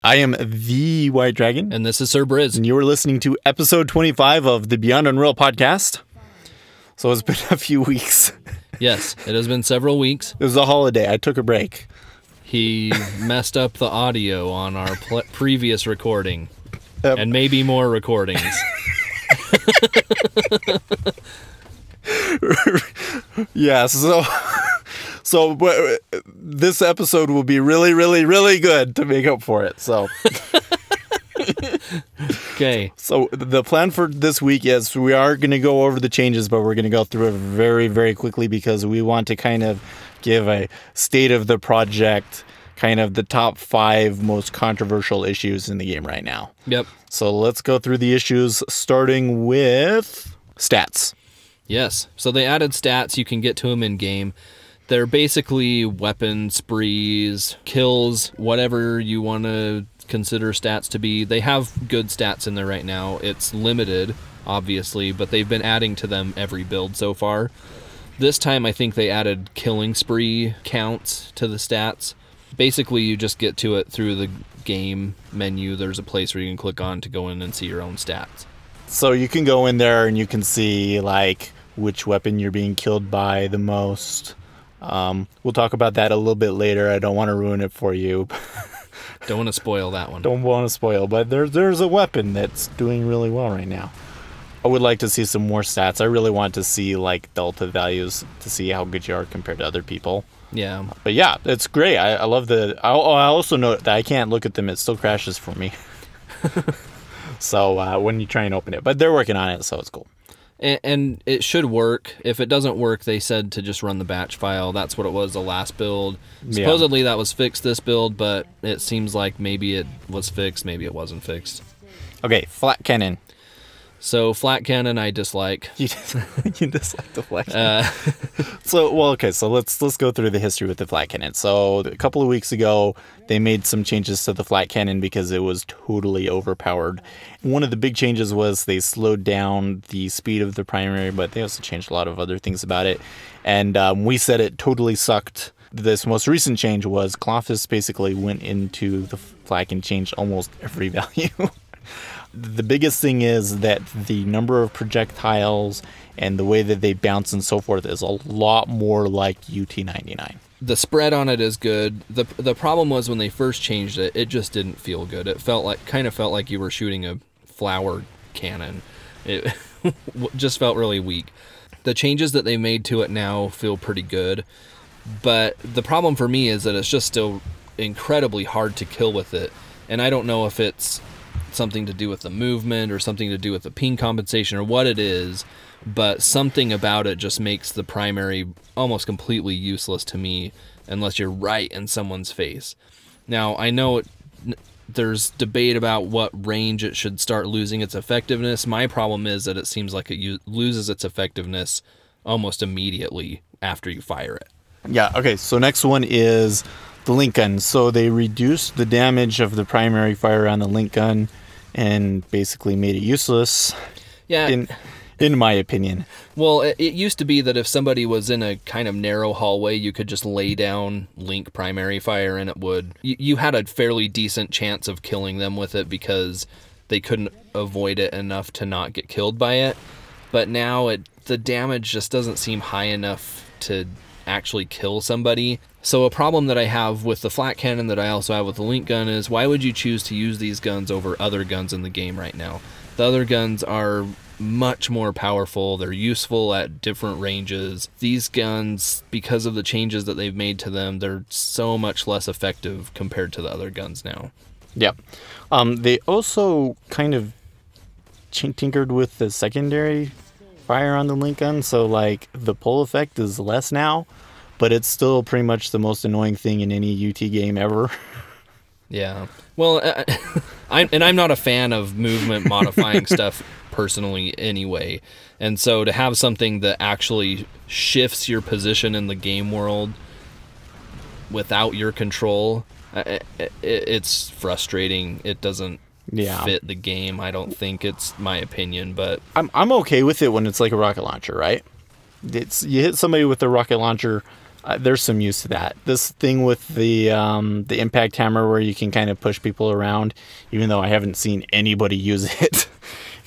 I am the White Dragon. And this is Sir Briz. And you are listening to episode 25 of the Beyond Unreal podcast. So it's been a few weeks. Yes, it has been several weeks. It was a holiday. I took a break. He messed up the audio on our previous recording. And maybe more recordings. Yeah, so this episode will be really, really, really good to make up for it. So, okay. So the plan for this week is we are going to go over the changes, but we're going to go through it very, very quickly because we want to kind of give a state of the project, kind of the top 5 most controversial issues in the game right now. Yep. So let's go through the issues, starting with stats. Yes. So they added stats. You can get to them in game. They're basically weapon sprees, kills, whatever you want to consider stats to be. They have good stats in there right now. It's limited, obviously, but they've been adding to them every build so far. This time, I think they added killing spree counts to the stats. Basically, you just get to it through the game menu. There's a place where you can click on to go in and see your own stats. So you can go in there and you can see, like, which weapon you're being killed by the most. We'll talk about that a little bit later. I don't want to ruin it for you. Don't want to spoil that one. Don't want to spoil, but there's a weapon that's doing really well right now. I would like to see some more stats. I really want to see, like, delta values to see how good you are compared to other people. Yeah. But yeah, it's great. I love the... I also note that I can't look at them. It still crashes for me. So when you try and open it. But they're working on it, so it's cool. And it should work. If it doesn't work, they said to just run the batch file. That's what it was the last build. Supposedly that was fixed this build, but it seems like maybe it was fixed, maybe it wasn't fixed. Okay, flat cannon. So flat cannon I dislike. You dislike the flat cannon. So let's go through the history with the flat cannon. So a couple of weeks ago, they made some changes to the flat cannon because it was totally overpowered. One of the big changes was they slowed down the speed of the primary, but they also changed a lot of other things about it. And we said it totally sucked. This most recent change was Clofus basically went into the flat and changed almost every value. The biggest thing is that the number of projectiles and the way that they bounce and so forth is a lot more like UT99. The spread on it is good. The problem was when they first changed it, it just didn't feel good. It kind of felt like you were shooting a flower cannon. It just felt really weak. The changes that they made to it now feel pretty good. But the problem for me is that it's just still incredibly hard to kill with it. And I don't know if it's something to do with the movement or something to do with the ping compensation or what it is, but something about it just makes the primary almost completely useless to me unless you're right in someone's face. Now, I know there's debate about what range it should start losing its effectiveness. My problem is that it seems like it loses its effectiveness almost immediately after you fire it. Yeah, okay, so next one is the link gun. So they reduced the damage of the primary fire on the link gun and basically made it useless. Yeah. In my opinion. Well, it used to be that if somebody was in a kind of narrow hallway, you could just lay down link primary fire and it would... You had a fairly decent chance of killing them with it because they couldn't avoid it enough to not get killed by it. But now the damage just doesn't seem high enough to actually kill somebody. So a problem that I have with the flat cannon that I also have with the link gun is why would you choose to use these guns over other guns in the game right now? The other guns are much more powerful. They're useful at different ranges. These guns, because of the changes that they've made to them, they're so much less effective compared to the other guns now. Yep. They also kind of tinkered with the secondary fire on the link gun, so like the pull effect is less now, but it's still pretty much the most annoying thing in any UT game ever. Yeah. Well, I'm not a fan of movement modifying stuff personally anyway, and so to have something that actually shifts your position in the game world without your control, it's frustrating. It doesn't fit the game. I don't think, it's my opinion, but I'm okay with it when it's like a rocket launcher, right? You hit somebody with a rocket launcher, there's some use to that. This thing with the impact hammer where you can kind of push people around, even though I haven't seen anybody use it,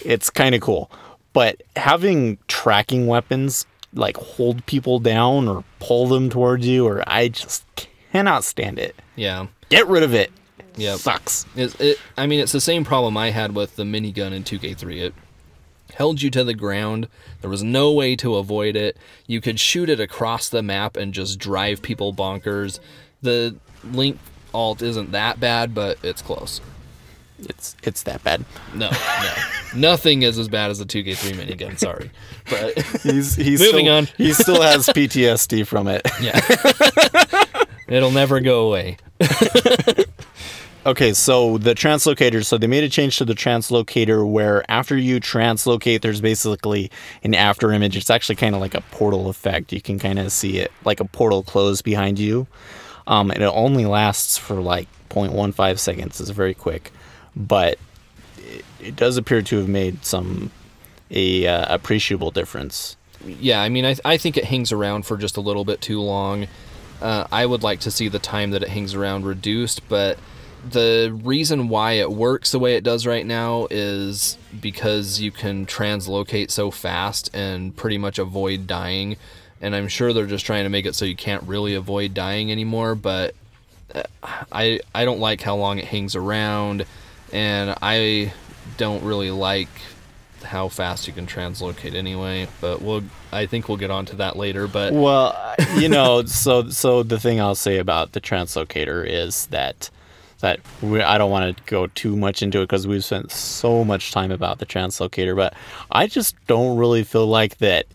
it's kind of cool. But having tracking weapons like hold people down or pull them towards you, or I just cannot stand it. Yeah. Get rid of it. Yeah. Sucks. I mean, it's the same problem I had with the minigun in 2K3. It held you to the ground. There was no way to avoid it. You could shoot it across the map and just drive people bonkers. The Link alt isn't that bad, but it's close. It's that bad. No. Nothing is as bad as the 2K3 minigun, sorry. But he's moving on. He still has PTSD from it. Yeah. It'll never go away. Okay, so the translocator. So they made a change to the translocator where after you translocate, there's basically an after image. It's actually kind of like a portal effect. You can kind of see it like a portal close behind you. And it only lasts for like 0.15 seconds. It's very quick. But it does appear to have made a appreciable difference. Yeah, I mean, I think it hangs around for just a little bit too long. I would like to see the time that it hangs around reduced, but the reason why it works the way it does right now is because you can translocate so fast and pretty much avoid dying. And I'm sure they're just trying to make it so you can't really avoid dying anymore, but I don't like how long it hangs around, and I don't really like how fast you can translocate anyway, but I think we'll get onto that later. But well, you know, so the thing I'll say about the translocator is that I don't want to go too much into it because we've spent so much time about the translocator, but I just don't really feel like that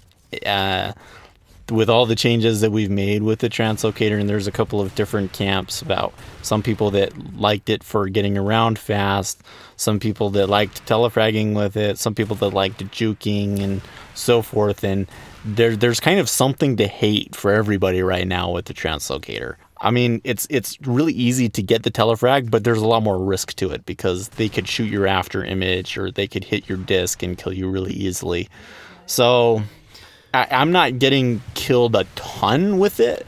with all the changes that we've made with the translocator, and there's a couple of different camps about some people that liked it for getting around fast, some people that liked telefragging with it, some people that liked juking and so forth, and there's kind of something to hate for everybody right now with the translocator. I mean, it's really easy to get the telefrag, but there's a lot more risk to it because they could shoot your after image or they could hit your disc and kill you really easily. So I'm not getting killed a ton with it.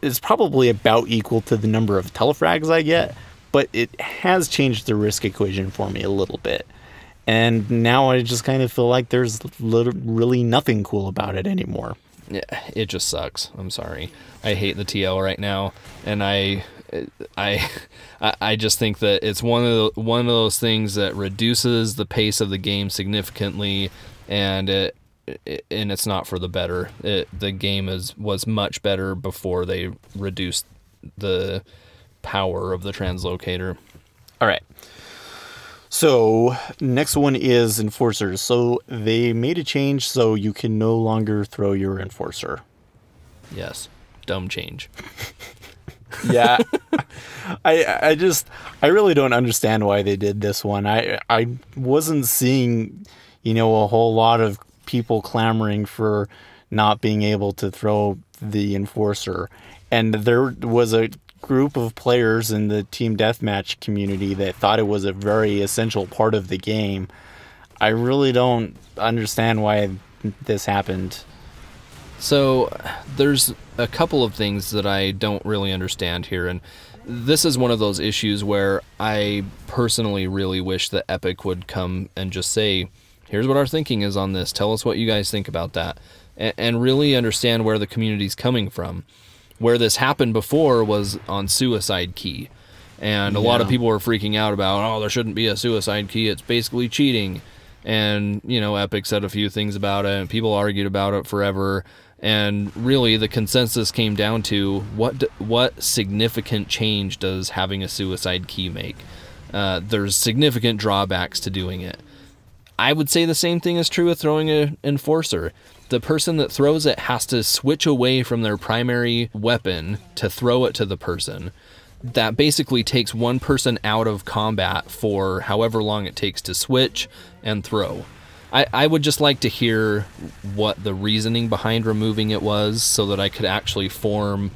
It's probably about equal to the number of telefrags I get, but it has changed the risk equation for me a little bit. And now I just kind of feel like there's really nothing cool about it anymore. Yeah, it just sucks. I'm sorry. I hate the TL right now, and I just think that it's one of those things that reduces the pace of the game significantly, and it's not for the better. The game was much better before they reduced the power of the translocator. All right. So next one is enforcers. So they made a change so you can no longer throw your enforcer. Yes. Dumb change. Yeah. I really don't understand why they did this one. I wasn't seeing, a whole lot of people clamoring for not being able to throw the enforcer. And there was a group of players in the team deathmatch community that thought it was a very essential part of the game. I really don't understand why this happened. So there's a couple of things that I don't really understand here, and this is one of those issues where I personally really wish that Epic would come and just say, here's what our thinking is on this, tell us what you guys think about that, and really understand where the community's coming from. Where this happened before was on Suicide Key, and a lot of people were freaking out about, there shouldn't be a Suicide Key, it's basically cheating. And, Epic said a few things about it, and people argued about it forever, and really the consensus came down to what significant change does having a Suicide Key make? There's significant drawbacks to doing it. I would say the same thing is true with throwing an enforcer. The person that throws it has to switch away from their primary weapon to throw it to the person. That basically takes one person out of combat for however long it takes to switch and throw. I would just like to hear what the reasoning behind removing it was so that I could actually form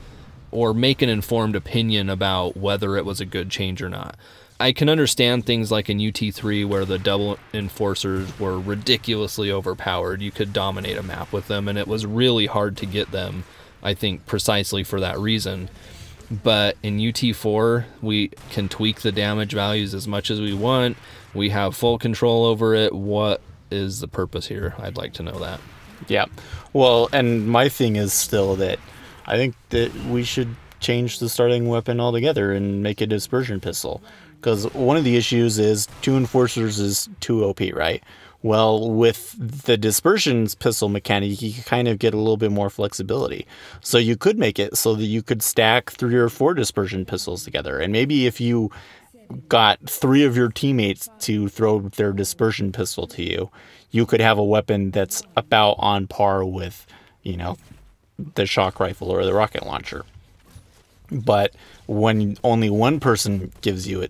or make an informed opinion about whether it was a good change or not. I can understand things like in UT3 where the double enforcers were ridiculously overpowered. You could dominate a map with them, and it was really hard to get them I think, precisely for that reason. But in UT4, we can tweak the damage values as much as we want. We have full control over it. What is the purpose here? I'd like to know that. Yeah. Well, and my thing is still that I think that we should change the starting weapon altogether and make it a dispersion pistol. Because one of the issues is 2 Enforcers is too OP, right? Well, with the dispersion pistol mechanic, you can kind of get a little bit more flexibility. So you could make it so that you could stack 3 or 4 dispersion pistols together. And maybe if you got 3 of your teammates to throw their dispersion pistol to you, you could have a weapon that's about on par with, you know, the shock rifle or the rocket launcher. But when only one person gives you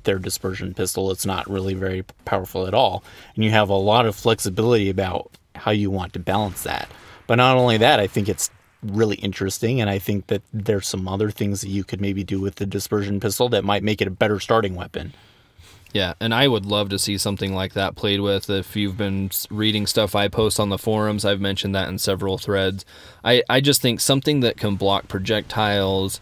their dispersion pistol, it's not really very powerful at all. And you have a lot of flexibility about how you want to balance that. But not only that, I think it's really interesting, and I think that there's some other things that you could maybe do with the dispersion pistol that might make it a better starting weapon. Yeah, and I would love to see something like that played with. If you've been reading stuff I post on the forums, I've mentioned that in several threads. I just think something that can block projectiles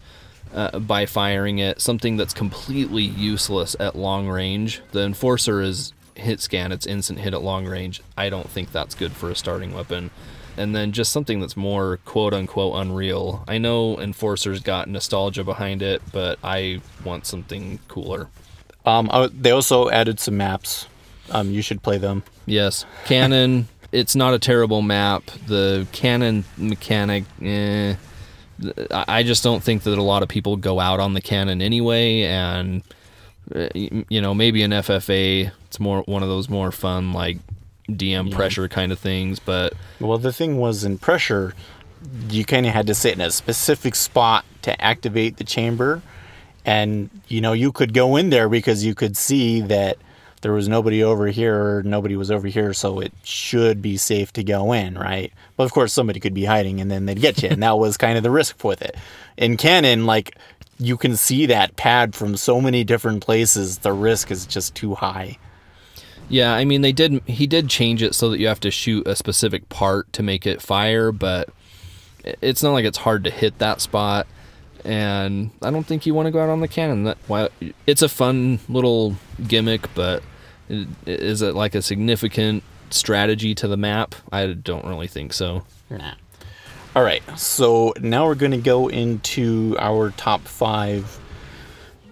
by firing it, something that's completely useless at long range. The Enforcer is hit scan, it's instant hit at long range. I don't think that's good for a starting weapon. And then just something that's more quote-unquote unreal. I know Enforcer's got nostalgia behind it, but I want something cooler. They also added some maps. You should play them. Yes. Cannon, it's not a terrible map. The cannon mechanic, I just don't think that a lot of people go out on the cannon anyway. And, you know, maybe in FFA, it's more one of those more fun, like, DM pressure kind of things. But well, the thing was, in pressure, you kind of had to sit in a specific spot to activate the chamber. And, you know, you could go in there because you could see that there was nobody over here or nobody was over here, so it should be safe to go in, right? But, of course, somebody could be hiding and then they'd get you, and that was kind of the risk with it. In Canon, like, you can see that pad from so many different places. The risk is just too high. Yeah, I mean, he did change it so that you have to shoot a specific part to make it fire, but it's not like it's hard to hit that spot. And I don't think you want to go out on the cannon. It's a fun little gimmick, but is it like a significant strategy to the map? I don't really think so. Nah. All right, so now we're going to go into our top 5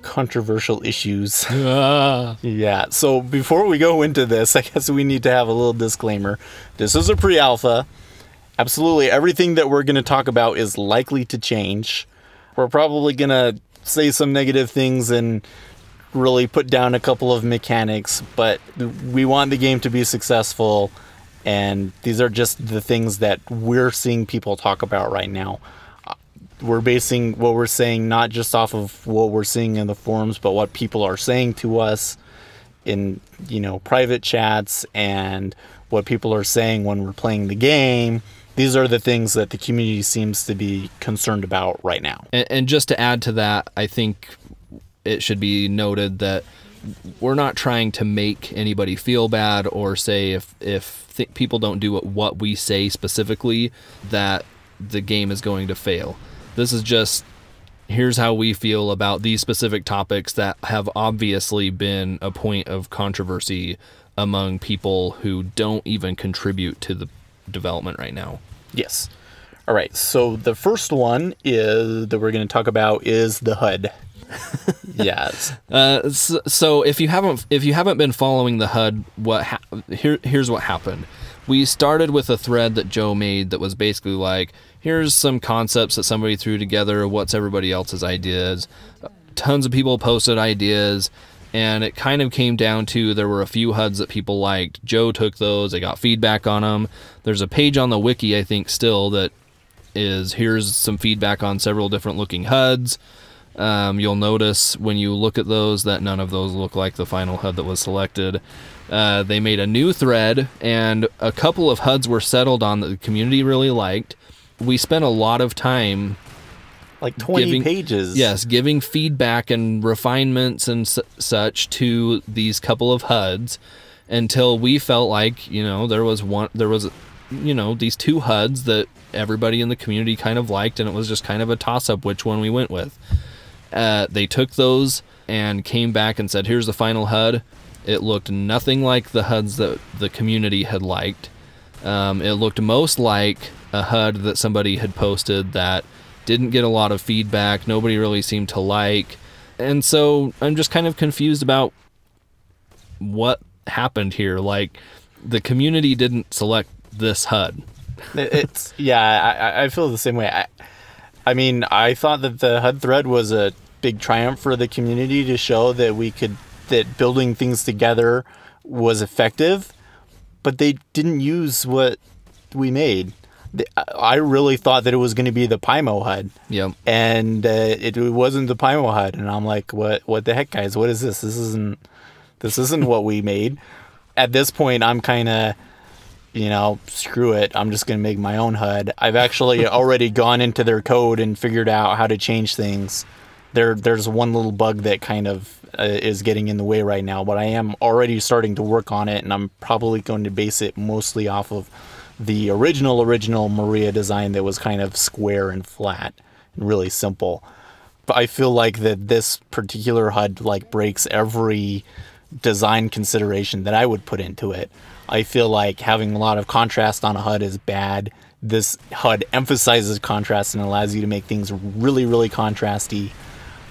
controversial issues. Yeah, so before we go into this, I guess we need to have a little disclaimer. This is a pre-alpha. Absolutely everything that we're going to talk about is likely to change. We're probably going to say some negative things and really put down a couple of mechanics, but we want the game to be successful, and these are just the things that we're seeing people talk about right now. We're basing what we're saying not just off of what we're seeing in the forums, but what people are saying to us in, you know, private chats, and what people are saying when we're playing the game. These are the things that the community seems to be concerned about right now. And just to add to that, I think it should be noted that we're not trying to make anybody feel bad or say if people don't do what we say specifically, that the game is going to fail. This is just, here's how we feel about these specific topics that have obviously been a point of controversy among people who don't even contribute to the development right now. Yes. All right. So the first one that we're going to talk about is the HUD. Yes. So if you haven't been following the HUD, here's what happened. We started with a thread that Joe made that was basically like, here's some concepts that somebody threw together. What's everybody else's ideas? Tons of people posted ideas. And it kind of came down to, there were a few HUDs that people liked. Joe took those. They got feedback on them. There's a page on the wiki, I think, still that is, here's some feedback on several different looking HUDs. You'll notice when you look at those that none of those look like the final HUD that was selected. They made a new thread, and a couple of HUDs were settled on that the community really liked. We spent a lot of time, like 20 pages. Yes, giving feedback and refinements and such to these couple of HUDs until we felt like, you know, there was these 2 HUDs that everybody in the community kind of liked, and it was just kind of a toss-up which one we went with. They took those and came back and said, here's the final HUD. It looked nothing like the HUDs that the community had liked. It looked most like a HUD that somebody had posted that didn't get a lot of feedback, nobody really seemed to like. And so I'm just kind of confused about what happened here. Like, the community didn't select this HUD. It's yeah, I feel the same way. I mean, I thought that the HUD thread was a big triumph for the community to show that that building things together was effective, but they didn't use what we made. I really thought that it was going to be the Pymo HUD. Yep. And it wasn't the Pymo HUD, and I'm like, what the heck, guys? What is this? This isn't what we made. At this point, I'm kind of, screw it. I'm just going to make my own HUD. I've actually already gone into their code and figured out how to change things. There's one little bug that kind of is getting in the way right now, but I am already starting to work on it, and I'm probably going to base it mostly off of the original Maria design that was kind of square and flat and really simple. But I feel like that this particular HUD breaks every design consideration that I would put into it. I feel like having a lot of contrast on a HUD is bad. This HUD emphasizes contrast and allows you to make things really, really contrasty.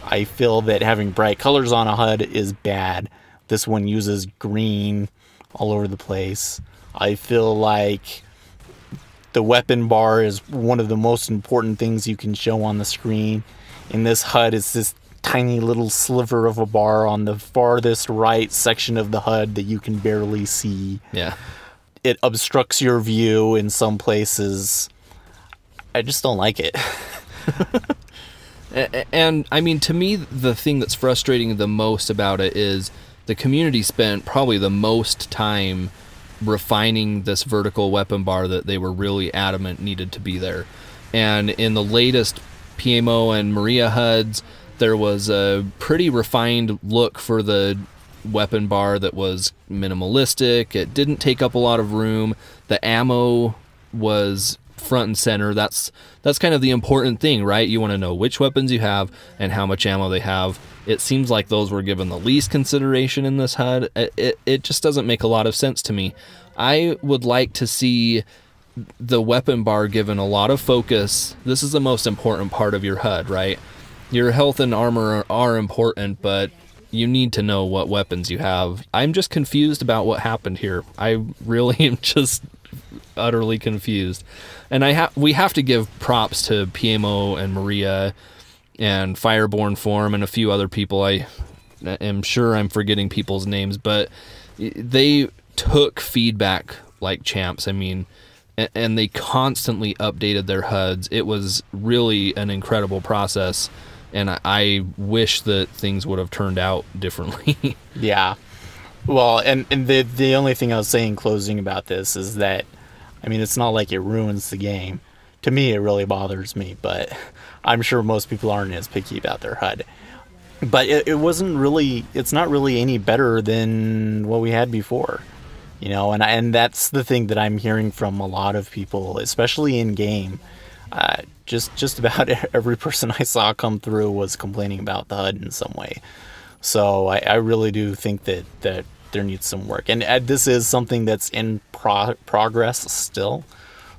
I feel that having bright colors on a HUD is bad. This one uses green all over the place. I feel like the weapon bar is one of the most important things you can show on the screen. In this HUD, it's this tiny little sliver of a bar on the farthest right section of the HUD that you can barely see. Yeah. It obstructs your view in some places. I just don't like it. And I mean, to me, the thing that's frustrating the most about it is the community spent probably the most time refining this vertical weapon bar that they were really adamant needed to be there. And in the latest PMO and Maria HUDs, there was a pretty refined look for the weapon bar that was minimalistic. It didn't take up a lot of room. The ammo was front and center. That's kind of the important thing, right? You want to know which weapons you have and how much ammo they have. It seems like those were given the least consideration in this HUD. It just doesn't make a lot of sense to me. I would like to see the weapon bar given a lot of focus. This is the most important part of your HUD, right? Your health and armor are important, but you need to know what weapons you have. I'm just confused about what happened here. I really am just utterly confused. And we have to give props to PMO and Maria and Fireborn Form and a few other people. I am sure I'm forgetting people's names, but they took feedback like champs. I mean, and they constantly updated their HUDs. It was really an incredible process, and I wish that things would have turned out differently. Yeah. Well, and the only thing I'll say in closing about this is that, I mean, it's not like it ruins the game. To me, it really bothers me, but I'm sure most people aren't as picky about their HUD. But it's not really any better than what we had before. And that's the thing that I'm hearing from a lot of people, especially in game. Just about every person I saw come through was complaining about the HUD in some way. So I really do think that there needs some work. And this is something that's in progress still.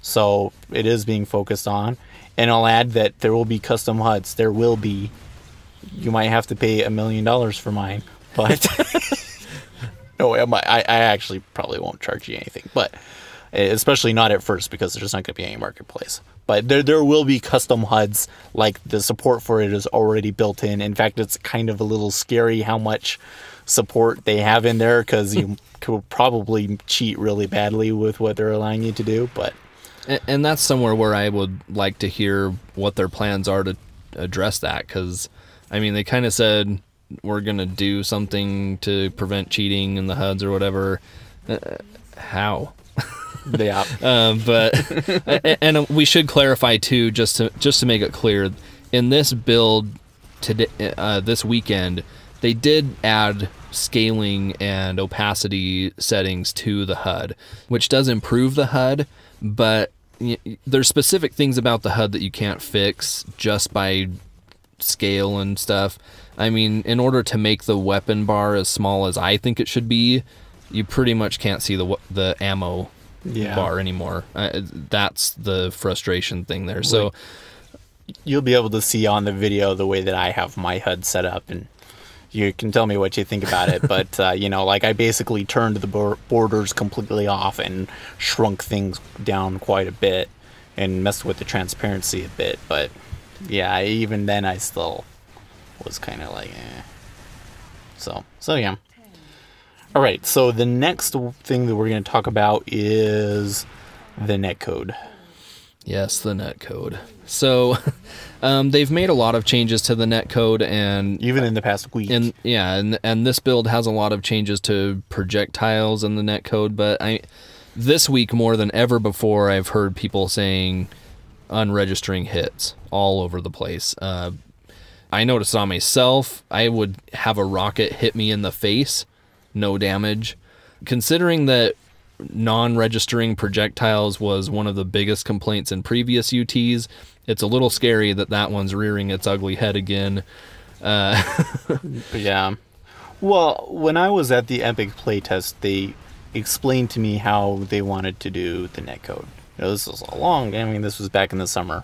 So it is being focused on. And I'll add that there will be custom HUDs. There will be. You might have to pay $1 million for mine. But no, I actually probably won't charge you anything. But especially not at first, because there's not going to be any marketplace. But there will be custom HUDs. Like, the support for it is already built in. In fact, it's kind of a little scary how much support they have in there, because you could probably cheat really badly with what they're allowing you to do. But and that's somewhere where I would like to hear what their plans are to address that, because I mean, they kind of said we're gonna do something to prevent cheating in the HUDs or whatever. How? Yeah. But and we should clarify too, just to make it clear, in this build today, this weekend, they did add scaling and opacity settings to the HUD, which does improve the HUD, but there's specific things about the HUD that you can't fix just by scale and stuff. I mean, in order to make the weapon bar as small as I think it should be, you pretty much can't see the ammo bar anymore. That's the frustration thing there. So you'll be able to see on the video the way that I have my HUD set up, and you can tell me what you think about it. But like I basically turned the borders completely off and shrunk things down quite a bit and messed with the transparency a bit. But yeah, even then I still was kind of like, eh. So yeah. All right, so the next thing that we're going to talk about is the netcode. Yes, the netcode. So they've made a lot of changes to the netcode, and even in the past week. And this build has a lot of changes to projectiles in the netcode, but this week more than ever before, I've heard people saying unregistering hits all over the place. I noticed on myself, I would have a rocket hit me in the face, no damage. Considering that non-registering projectiles was one of the biggest complaints in previous UTs, it's a little scary that one's rearing its ugly head again. Yeah. Well, when I was at the Epic playtest, they explained to me how they wanted to do the netcode. This was this was back in the summer.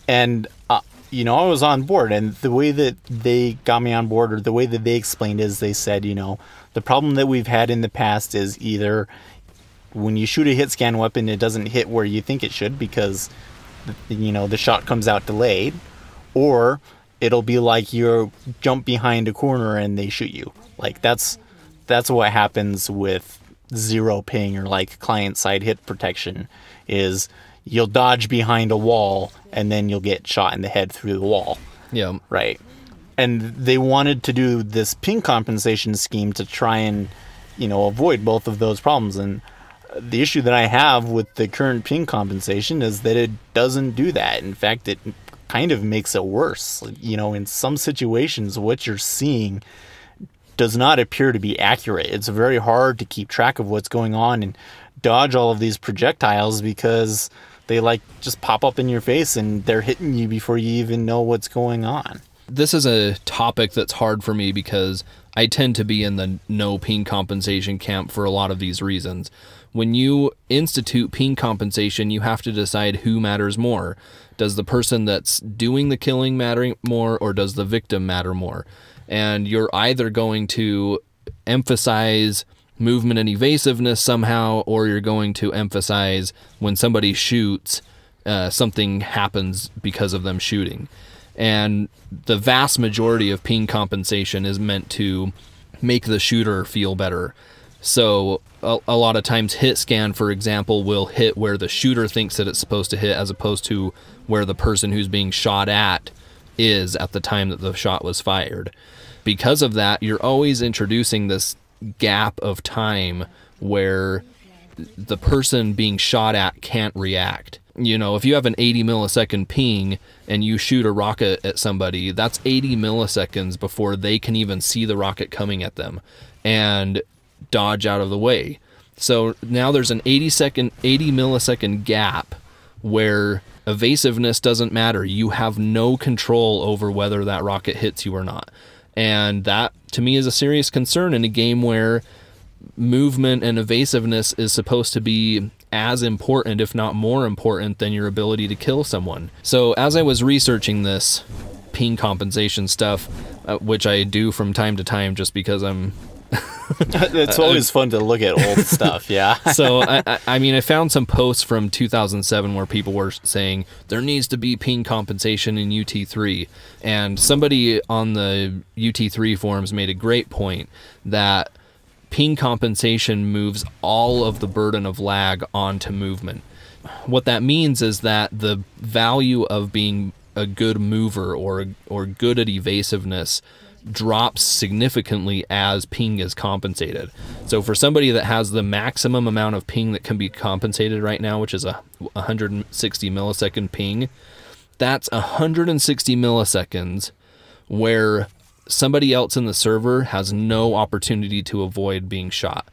And I was on board, and the way that they got me on board, or the way that they explained, is they said, the problem that we've had in the past is either when you shoot a hit scan weapon, it doesn't hit where you think it should because, the shot comes out delayed, or it'll be like you jump behind a corner and they shoot you. Like that's what happens with zero ping or like client side hit protection is you'll dodge behind a wall and then you'll get shot in the head through the wall. Yeah. Right. And they wanted to do this ping compensation scheme to try and, avoid both of those problems. And the issue that I have with the current ping compensation is that it doesn't do that. In fact, it kind of makes it worse. In some situations, what you're seeing does not appear to be accurate. It's very hard to keep track of what's going on and dodge all of these projectiles because they just pop up in your face and they're hitting you before you even know what's going on. This is a topic that's hard for me because I tend to be in the no ping compensation camp for a lot of these reasons. When you institute ping compensation, you have to decide who matters more. Does the person that's doing the killing matter more, or does the victim matter more? And you're either going to emphasize movement and evasiveness somehow, or you're going to emphasize when somebody shoots, something happens because of them shooting. And the vast majority of ping compensation is meant to make the shooter feel better. So a lot of times hit scan, for example, will hit where the shooter thinks that it's supposed to hit, as opposed to where the person who's being shot at is at the time that the shot was fired. Because of that, you're always introducing this gap of time where the person being shot at can't react. If you have an 80 millisecond ping and you shoot a rocket at somebody, that's 80 milliseconds before they can even see the rocket coming at them and dodge out of the way. So now there's an 80 millisecond gap where evasiveness doesn't matter. You have no control over whether that rocket hits you or not. And that, to me, is a serious concern in a game where movement and evasiveness is supposed to be as important, if not more important, than your ability to kill someone. So as I was researching this ping compensation stuff, which I do from time to time just because I'm... It's always fun to look at old stuff, yeah. So, I found some posts from 2007 where people were saying there needs to be ping compensation in UT3. And somebody on the UT3 forums made a great point that ping compensation moves all of the burden of lag onto movement. What that means is that the value of being a good mover or good at evasiveness drops significantly as ping is compensated. So for somebody that has the maximum amount of ping that can be compensated right now, which is a 160 millisecond ping, that's 160 milliseconds where somebody else in the server has no opportunity to avoid being shot.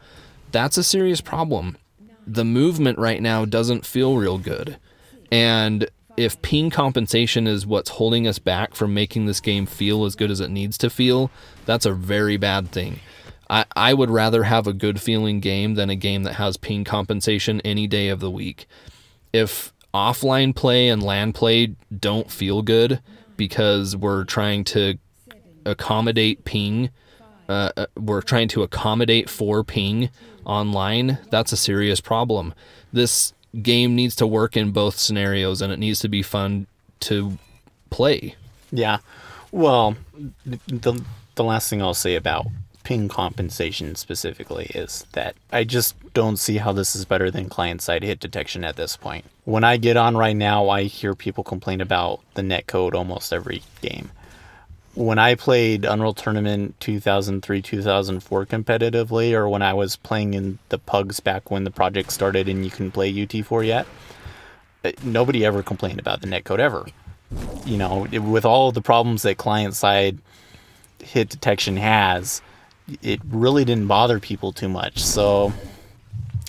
That's a serious problem. The movement right now doesn't feel real good. And if ping compensation is what's holding us back from making this game feel as good as it needs to feel, that's a very bad thing. I would rather have a good feeling game than a game that has ping compensation any day of the week. If offline play and LAN play don't feel good because we're trying to accommodate ping, we're trying to accommodate for ping online, that's a serious problem. This game needs to work in both scenarios, and it needs to be fun to play. Yeah. Well, the last thing I'll say about ping compensation specifically is that I just don't see how this is better than client-side hit detection at this point. When I get on right now, I hear people complain about the netcode almost every game. When I played Unreal Tournament 2003-2004 competitively, or when I was playing in the PUGs back when the project started and you couldn't play UT4 yet, nobody ever complained about the netcode ever. You know, with all the problems that client-side hit detection has, it really didn't bother people too much. So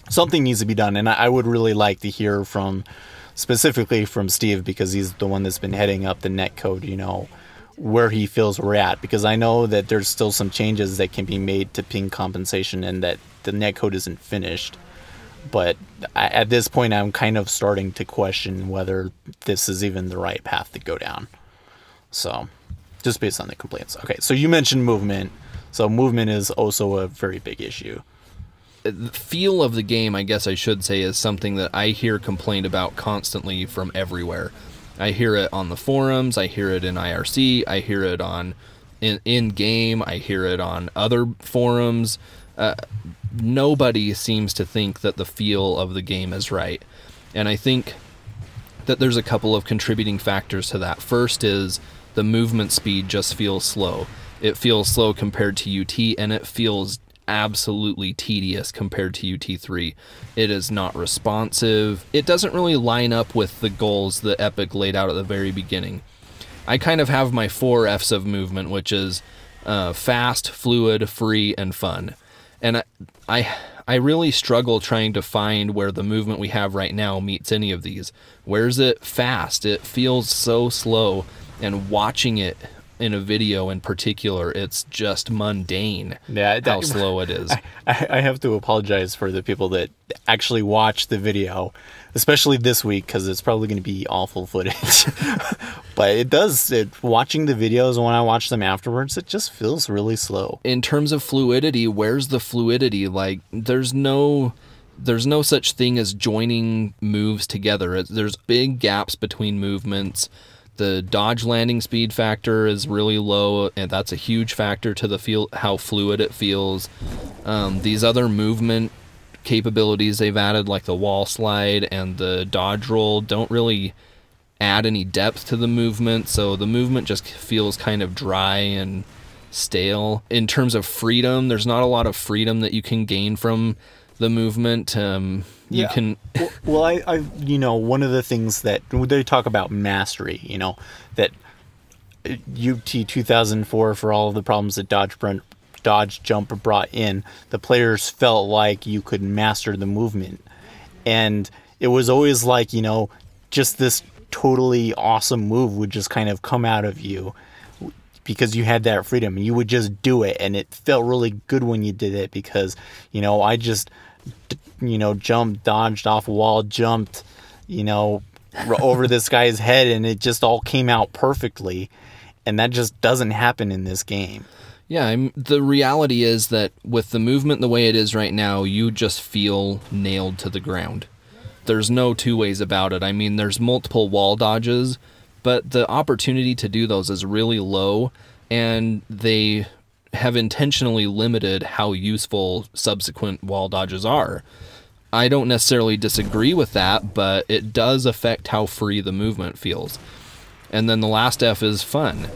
something needs to be done, and I would really like to hear specifically from Steve, because he's the one that's been heading up the netcode, you know, where he feels we're at, because I know that there's still some changes that can be made to ping compensation and that the netcode isn't finished. But at this point, I'm kind of starting to question whether this is even the right path to go down. So, just based on the complaints. Okay, so you mentioned movement. So movement is also a very big issue. The feel of the game, I guess I should say, is something that I hear complained about constantly from everywhere. I hear it on the forums, I hear it in IRC, I hear it in-game, I hear it on other forums. Nobody seems to think that the feel of the game is right. And I think that there's a couple of contributing factors to that. First is the movement speed just feels slow. It feels slow compared to UT, and it feels absolutely tedious compared to UT3. It is not responsive. It doesn't really line up with the goals that Epic laid out at the very beginning. I kind of have my 4 F's of movement, which is fast, fluid, free, and fun. And I really struggle trying to find where the movement we have right now meets any of these. Where's it fast? It feels so slow, and watching it in a video in particular, it's just mundane how slow it is. I have to apologize for the people that actually watch the video, especially this week, because it's probably going to be awful footage. But watching the videos, when I watch them afterwards, it just feels really slow. In terms of fluidity, where's the fluidity? Like, there's no such thing as joining moves together. There's big gaps between movements. The dodge landing speed factor is really low, and that's a huge factor to how fluid it feels. These other movement capabilities they've added, like the wall slide and the dodge roll, don't really add any depth to the movement, so the movement just feels kind of dry and stale. In terms of freedom, there's not a lot of freedom that you can gain from the movement. You can well, I one of the things that they talk about mastery, that UT 2004, for all of the problems that dodge jump brought in, the players felt like you could master the movement, and it was always like, just this totally awesome move would just kind of come out of you because you had that freedom. You would just do it, and it felt really good when you did it, because I just jumped, dodged off a wall, jumped, over this guy's head, and it just all came out perfectly. And that just doesn't happen in this game. Yeah, the reality is that with the movement the way it is right now, you just feel nailed to the ground. There's no two ways about it. I mean, there's multiple wall dodges, but the opportunity to do those is really low, and they have intentionally limited how useful subsequent wall dodges are. I don't necessarily disagree with that, but it does affect how free the movement feels. And then the last F is fun.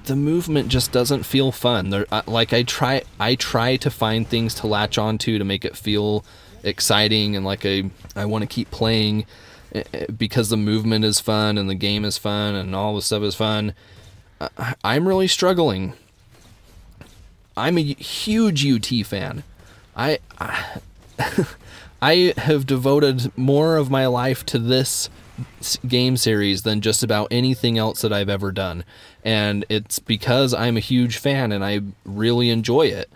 The movement just doesn't feel fun. I try to find things to latch onto to make it feel exciting, and like I want to keep playing because the movement is fun and the game is fun and all the stuff is fun. I'm really struggling. I'm a huge UT fan. I have devoted more of my life to this game series than just about anything else that I've ever done. And it's because I'm a huge fan and I really enjoy it.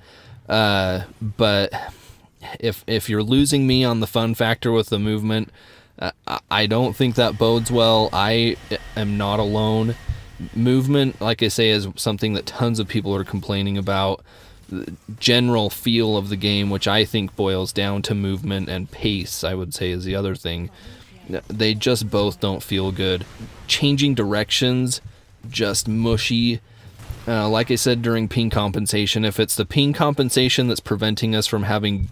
But if you're losing me on the fun factor with the movement, I don't think that bodes well. I am not alone. Movement, like I say, is something that tons of people are complaining about. The general feel of the game, which I think boils down to movement and pace, I would say, is the other thing. They just both don't feel good. Changing directions, just mushy. Like I said during ping compensation, if it's the ping compensation that's preventing us from having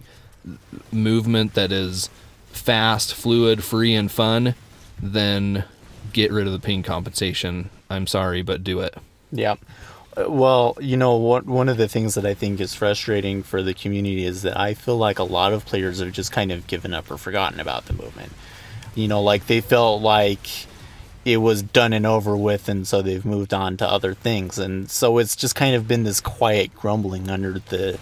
movement that is fast, fluid, free, and fun, then get rid of the ping compensation. I'm sorry, but do it. Yeah. Well, one of the things that I think is frustrating for the community is that I feel like a lot of players have just kind of given up or forgotten about the movement. Like they felt like it was done and over with, and so they've moved on to other things. And so it's just kind of been this quiet grumbling under the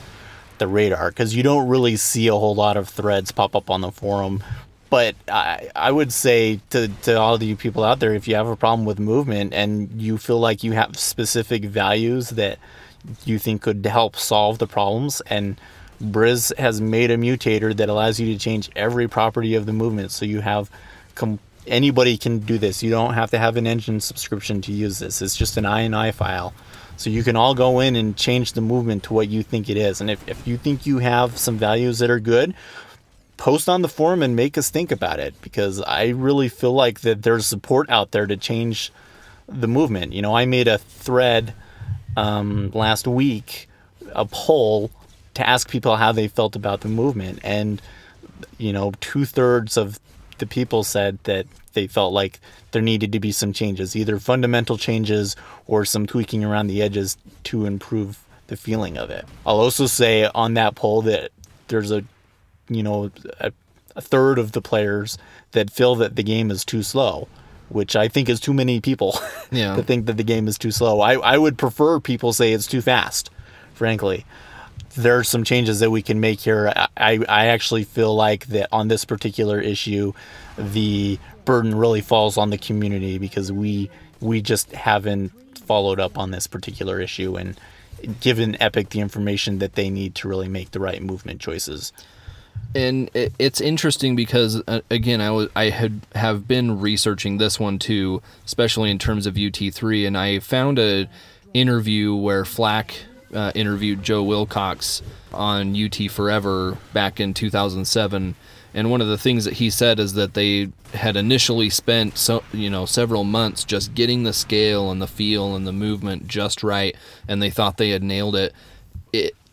radar, because you don't really see a whole lot of threads pop up on the forum. But I would say to all of you people out there, if you have a problem with movement and you feel like you have specific values that you think could help solve the problems, and Briz has made a mutator that allows you to change every property of the movement, so you have anybody can do this. You don't have to have an engine subscription to use this. It's just an INI file. So you can all go in and change the movement to what you think it is. And if you think you have some values that are good, post on the forum and make us think about it, because I really feel like that there's support out there to change the movement. I made a thread last week, a poll to ask people how they felt about the movement, and 2/3 of the people said that they felt like there needed to be some changes, either fundamental changes or some tweaking around the edges to improve the feeling of it. I'll also say on that poll that there's a third of the players that feel that the game is too slow, which I think is too many people to think that the game is too slow. I would prefer people say it's too fast, frankly. There are some changes that we can make here. I actually feel like that on this particular issue, the burden really falls on the community, because we just haven't followed up on this particular issue and given Epic the information that they need to really make the right movement choices. And it's interesting because, again, I have been researching this one too, especially in terms of UT3, and I found a interview where Flack interviewed Joe Wilcox on UT Forever back in 2007, and one of the things that he said is that they had initially spent several months just getting the scale and the feel and the movement just right, and they thought they had nailed it.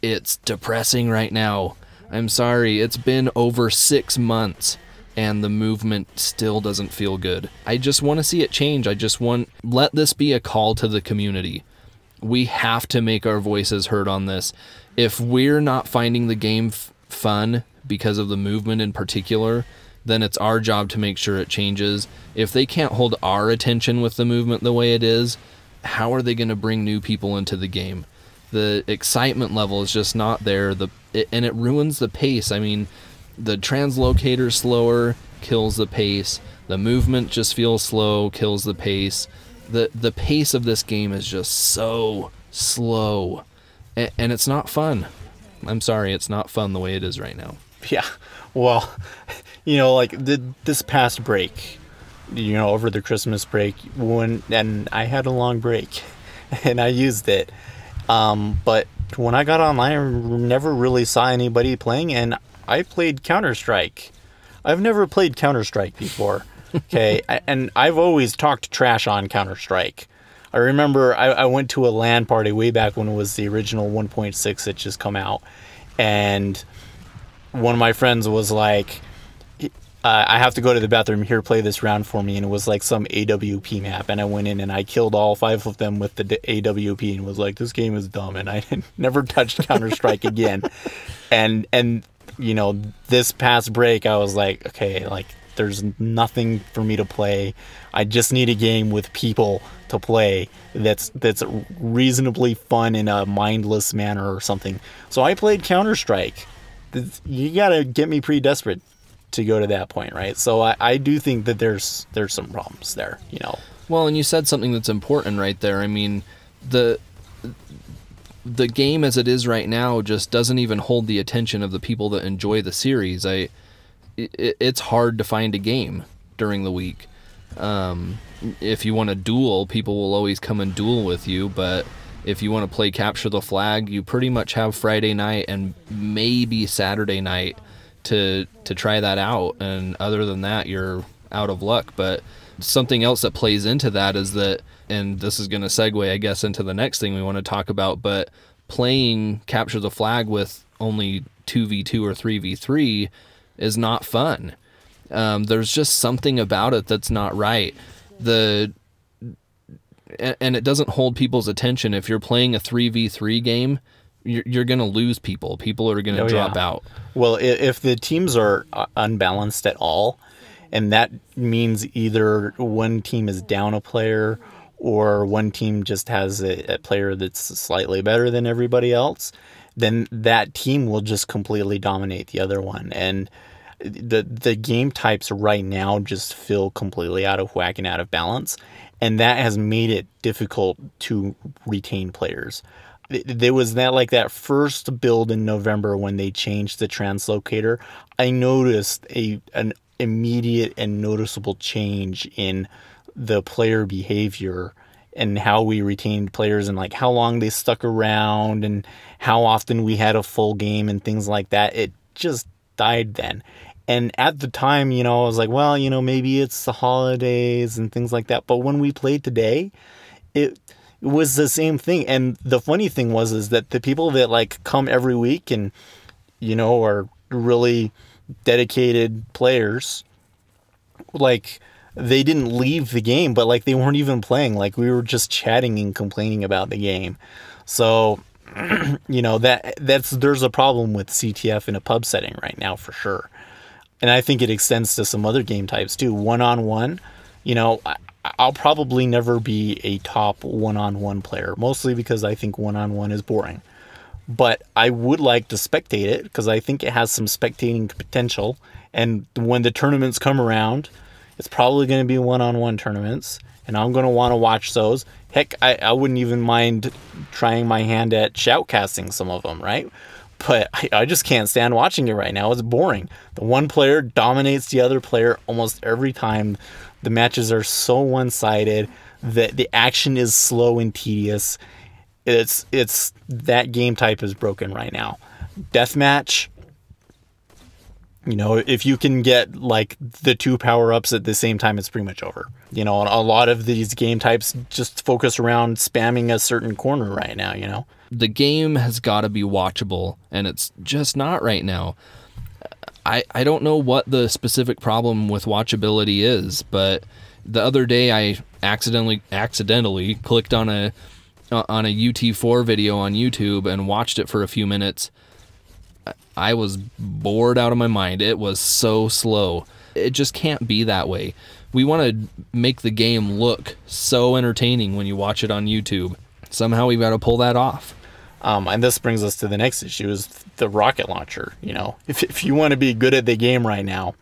It's depressing right now. I'm sorry, it's been over 6 months and the movement still doesn't feel good. I just want to see it change. Let this be a call to the community. We have to make our voices heard on this. If we're not finding the game fun because of the movement in particular, then it's our job to make sure it changes. If they can't hold our attention with the movement the way it is, how are they going to bring new people into the game? The excitement level is just not there, and it ruins the pace. I mean, the translocator slower kills the pace. The movement just feels slow, kills the pace. The pace of this game is just so slow, and it's not fun. I'm sorry, it's not fun the way it is right now. Yeah, well, like this past break, over the Christmas break, and I had a long break, and I used it. But when I got online, I never really saw anybody playing, and I played Counter-Strike. I've never played Counter-Strike before, okay? And I've always talked trash on Counter-Strike. I remember I went to a LAN party way back when it was the original 1.6 that just come out, and one of my friends was like, I have to go to the bathroom here, play this round for me. And it was like some AWP map. And I went in and I killed all 5 of them with the AWP and was like, this game is dumb. And I never touched Counter-Strike again. And this past break, I was like, okay, like there's nothing for me to play. I just need a game with people to play that's reasonably fun in a mindless manner or something. So I played Counter-Strike. You got to get me pretty desperate to go to that point, right? So I do think that there's some problems there, you know. Well, and you said something that's important right there. I mean, the game as it is right now just doesn't even hold the attention of the people that enjoy the series. It's hard to find a game during the week. If you want to duel, people will always come and duel with you, but if you want to play capture the flag, you pretty much have Friday night and maybe Saturday night to try that out, and other than that, you're out of luck. But something else that plays into that is that, and this is going to segue, I guess, into the next thing we want to talk about, but playing capture the flag with only 2v2 or 3v3 is not fun. There's just something about it that's not right. And it doesn't hold people's attention. If you're playing a 3v3 game, you're going to lose people. People are going to drop out. Well, if the teams are unbalanced at all, and that means either one team is down a player or one team just has a player that's slightly better than everybody else, then that team will just completely dominate the other one. And the game types right now just feel completely out of whack and out of balance, and that has made it difficult to retain players. There was that first build in November when they changed the translocator. I noticed an immediate and noticeable change in the player behavior and how we retained players, and like how long they stuck around and how often we had a full game and things like that. It just died then. And at the time, you know, I was like, well, you know, maybe it's the holidays and things like that. But when we played today, it was the same thing. And the funny thing is that the people that like come every week and, you know, are really dedicated players, like they didn't leave the game, but like they weren't even playing. Like we were just chatting and complaining about the game. So, you know, there's a problem with CTF in a pub setting right now for sure. And I think it extends to some other game types too. One-on-one, you know, I'll probably never be a top one-on-one player, mostly because I think one-on-one is boring. But I would like to spectate it because I think it has some spectating potential. And when the tournaments come around, it's probably going to be one-on-one tournaments, and I'm going to want to watch those. Heck, I wouldn't even mind trying my hand at shoutcasting some of them, right? But I just can't stand watching it right now. It's boring. The one player dominates the other player almost every time. The matches are so one-sided that the action is slow and tedious. It's that game type is broken right now. Deathmatch, you know, if you can get like the 2 power-ups at the same time, it's pretty much over. You know, a lot of these game types just focus around spamming a certain corner right now, you know. The game has got to be watchable, and it's just not right now. I don't know what the specific problem with watchability is, but the other day I accidentally clicked on a UT4 video on YouTube and watched it for a few minutes. I was bored out of my mind. It was so slow. It just can't be that way. We want to make the game look so entertaining when you watch it on YouTube. Somehow we've got to pull that off. And this brings us to the next issue, is the rocket launcher. You know, if you want to be good at the game right now,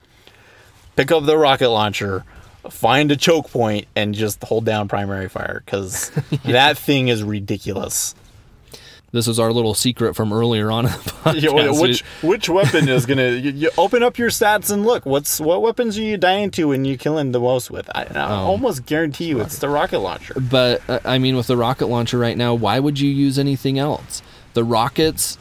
pick up the rocket launcher, find a choke point, and just hold down primary fire, because that thing is ridiculous. This is our little secret from earlier on in the podcast. Which weapon is gonna? You open up your stats and look. What weapons are you dying to and you killing the most with? I almost guarantee you it's the rocket launcher. But I mean, with the rocket launcher right now, why would you use anything else? The rockets,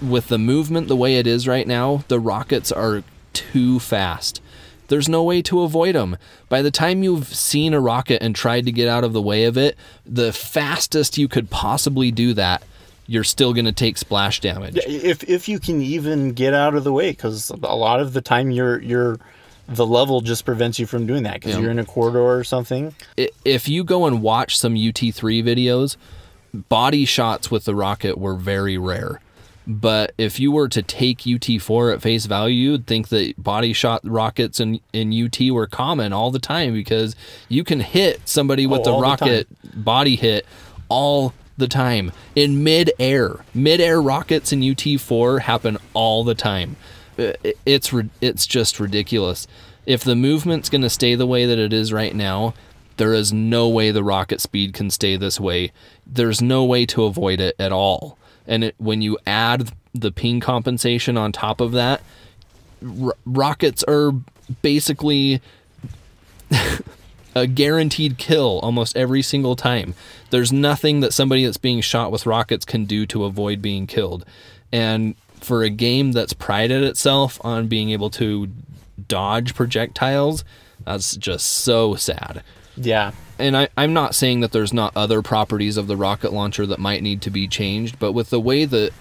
with the movement the way it is right now, the rockets are too fast. There's no way to avoid them. By the time you've seen a rocket and tried to get out of the way of it, the fastest you could possibly do that, you're still going to take splash damage. Yeah, if you can even get out of the way, because a lot of the time the level just prevents you from doing that because you're in a corridor or something. If you go and watch some UT3 videos, body shots with the rocket were very rare. But if you were to take UT4 at face value, you'd think that body shot rockets in UT were common all the time, because you can hit somebody with the rocket body hit all the time in mid-air. Mid-air rockets in UT4 happen all the time. it's just ridiculous. If the movement's going to stay the way that it is right now, there is no way the rocket speed can stay this way. There's no way to avoid it at all. And when you add the ping compensation on top of that, rockets are basically a guaranteed kill almost every single time. There's nothing that somebody that's being shot with rockets can do to avoid being killed. And for a game that's prided itself on being able to dodge projectiles, that's just so sad. Yeah. And I'm not saying that there's not other properties of the rocket launcher that might need to be changed, but with the way that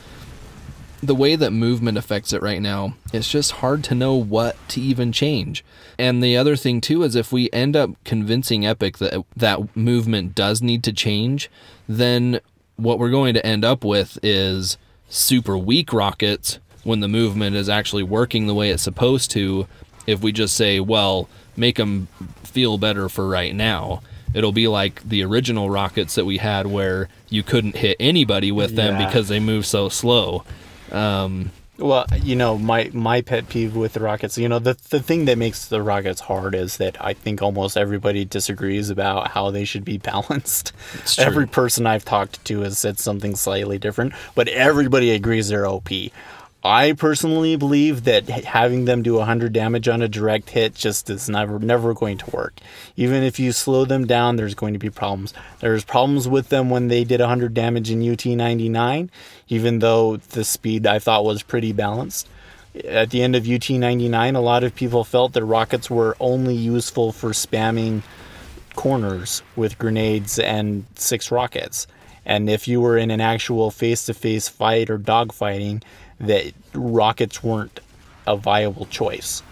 movement affects it right now, it's just hard to know what to even change. And the other thing too is if we end up convincing Epic that movement does need to change, then what we're going to end up with is super weak rockets when the movement is actually working the way it's supposed to. If we just say, well, make them feel better for right now, it'll be like the original rockets that we had where you couldn't hit anybody with them because they move so slow. Well, my pet peeve with the rockets, the thing that makes the rockets hard is that I think almost everybody disagrees about how they should be balanced. Every person I've talked to has said something slightly different, but everybody agrees they're OP. I personally believe that having them do 100 damage on a direct hit just is never going to work. Even if you slow them down, there's going to be problems. There's problems with them when they did 100 damage in UT99, even though the speed I thought was pretty balanced. At the end of UT99, a lot of people felt that rockets were only useful for spamming corners with grenades and 6 rockets. And if you were in an actual face-to-face fight or dogfighting, that rockets weren't a viable choice.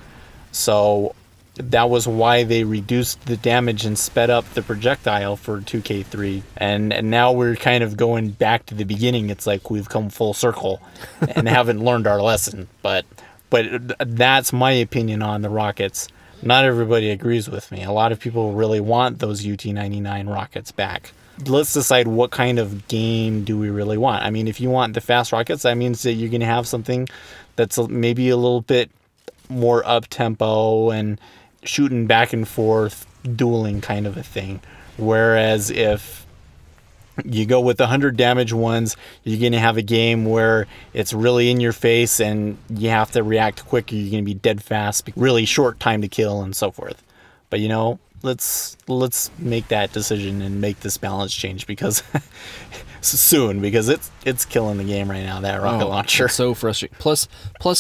So that was why they reduced the damage and sped up the projectile for 2K3. And now we're kind of going back to the beginning. It's like we've come full circle and haven't learned our lesson. But that's my opinion on the rockets. Not everybody agrees with me. A lot of people really want those UT99 rockets back. Let's decide what kind of game do we really want. I mean, if you want the fast rockets, that means that you're going to have something that's maybe a little bit more up-tempo and shooting back and forth, dueling kind of a thing. Whereas if you go with the 100 damage ones, you're going to have a game where it's really in your face and you have to react quicker. You're going to be dead fast, really short time to kill and so forth. But let's make that decision and make this balance change because soon, because it's killing the game right now, that rocket launcher. It's so frustrating. Plus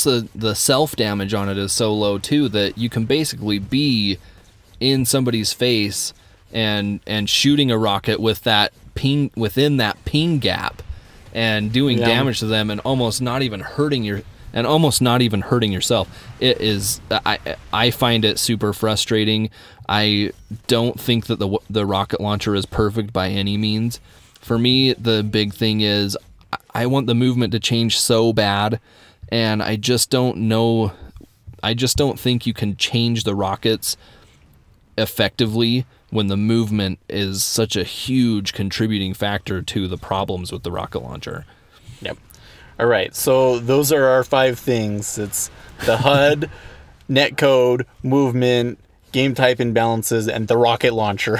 the self damage on it is so low too that you can basically be in somebody's face and shooting a rocket with that ping within that ping gap and doing damage to them and almost not even hurting yourself. It is I find it super frustrating. I don't think that the rocket launcher is perfect by any means. For me, the big thing is I want the movement to change so bad, and I just don't know. I just don't think you can change the rockets effectively when the movement is such a huge contributing factor to the problems with the rocket launcher. Yep. All right, so those are our 5 things. It's the HUD, netcode, movement, game type imbalances, and the rocket launcher.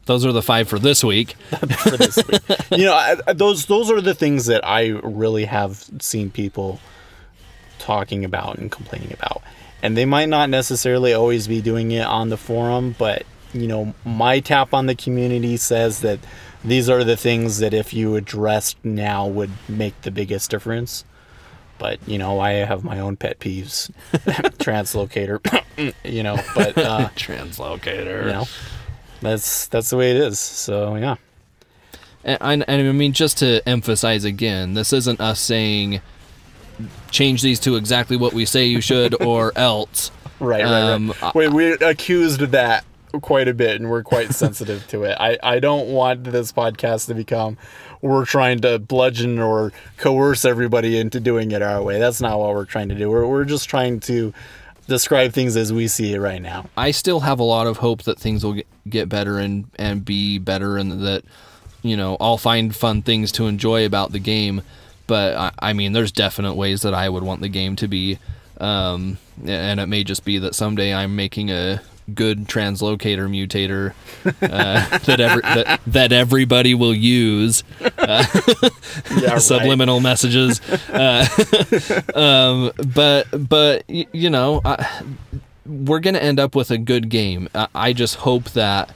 Those are the 5 for this week. For this week. Those are the things that I really have seen people talking about and complaining about. And they might not necessarily always be doing it on the forum, but my tap on the community says that these are the things that if you addressed now would make the biggest difference. But, I have my own pet peeves. Translocator, but... Translocator. That's the way it is. So, yeah. And I mean, just to emphasize again, this isn't us saying change these to exactly what we say you should or else. Right. We accused that quite a bit, and we're quite sensitive to it. I don't want this podcast to become we're trying to bludgeon or coerce everybody into doing it our way. That's not what we're trying to do. We're just trying to describe things as we see it right now. I still have a lot of hope that things will get better and be better, and that I'll find fun things to enjoy about the game. But I mean, there's definite ways that I would want the game to be, and it may just be that someday I'm making a good translocator mutator that everybody will use. Subliminal messages. But you know, we're gonna end up with a good game. I just hope that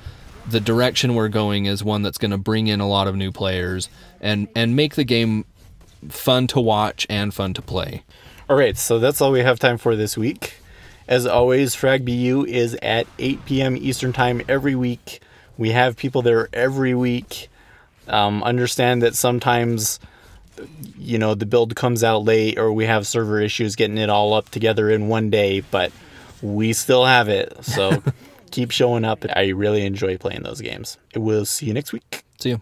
the direction we're going is one that's going to bring in a lot of new players and make the game fun to watch and fun to play. All right, so that's all we have time for this week. As always, FragBU is at 8 p.m. Eastern Time every week. We have people there every week. Understand that sometimes, you know, the build comes out late or we have server issues getting it all up together in one day, but we still have it. So keep showing up. I really enjoy playing those games. We'll see you next week. See you.